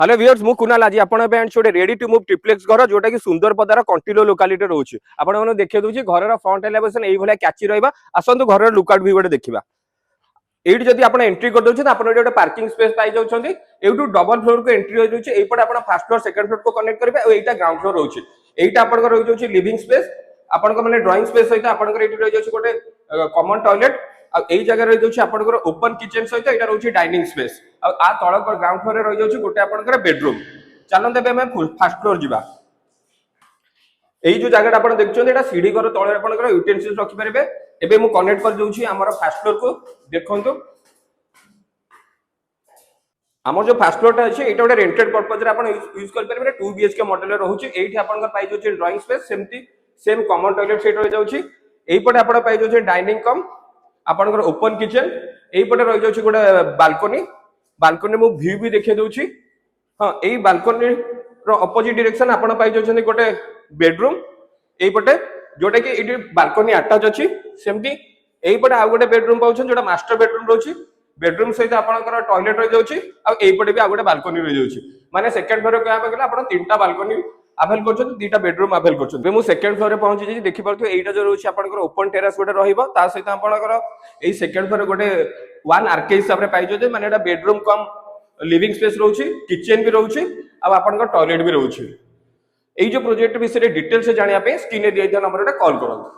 Hello viewers मु कुणाल आज आपण पे छोटे रेडी टू मूव ट्रिप्लेक्स घर जोटा कि सुंदरपदार कंटिलो लोकालिटी रोचे आपण माने देखि दउची घर फ्रंट एलिवेशन एई भलिया कैची रहबा आसंतु घर लुकआउट भी गोटे देखिबा एठी जदि आपण एंट्री कर दउछन आपण एठी गोटे पार्किंग स्पेस पाई जाउछन्ती एठू डबल फ्लोर को एंट्री हो जाउची एई पटे आपण फर्स्ट फ्लोर सेकंड फ्लोर को कनेक्ट करबे और एटा ग्राउंड फ्लोर रहउची एटा आपण रहि जाउची लिविंग स्पेस आपण को माने ड्राइंग स्पेस सहित आपण एठी रहि जाउची गोटे कॉमन टॉयलेट आ एई जगह रहि जाउची आपण ओपन किचन सहित एटा रहउची डाइनिंग स्पेस आ तळ ग्राउंड फ्लोर रे रहि जाउची गोटे आपण बेडरूम चलन देबे हम फर्स्ट फ्लोर जिबा एई जो जगह आपण देखछन एटा सीढ़ी घर तळे आपण यूटेंसिल्स रखि परिबे एबे मु कनेक्ट कर दउची हमर फर्स्ट फ्लोर को देखंतु हमर जो फर्स्ट फ्लोर ता अछि एटा गोटे रेंटेड पर्पस रे आपण यूज कर परिबे 2 बीएचके मॉडल रे रहउची एठी आपण पाई जाउची ड्राइंग स्पेस सेमती सेम कॉमन टॉयलेट सेट रहि जाउची एई पटे आपण पाई जाउची डाइनिंग कम आपण ओपन किचन एई पटे रहि जाउची गोटे बालकनी बालकनी मु व्यू भी देखे दउची हां एई बालकनी रो अपोजिट डायरेक्शन आपण पाई जाउछन गोटे बेडरूम एई पटे जोटा कि एटी बालकनी अटैच अछि सेमती एई पटे आ गोटे बेडरूम पाउछन जोटा मास्टर बेडरूम रहउची बेडरूम सहित आपनकर टॉयलेट रहि जाउची आ एई पटे भी आ गोटे बालकनी रहि जाउची माने सेकंड फ्लोर कहबा गेला आपण तीनटा बालकनी अवेल करछन दीटा बेडरूम अवेल करछन बे मु सेकंड फ्लोर रे पहुंची जी देखि परथु एटा जो रहउची आपनकर ओपन टेरेस गोटे रहिबो ता सहित आपनकर एई सेकंड फ्लोर गोटे वन आरके हिसाब रे पाइ जो माने एटा बेडरूम कम लिविंग स्पेस रहउची किचन भी रहउची आ आपनकर टॉयलेट भी रहउची एई जो प्रोजेक्ट विषय रे डिटेल से जानिया पे स्क्रीन रे दिया नंबर रे कॉल करंतु।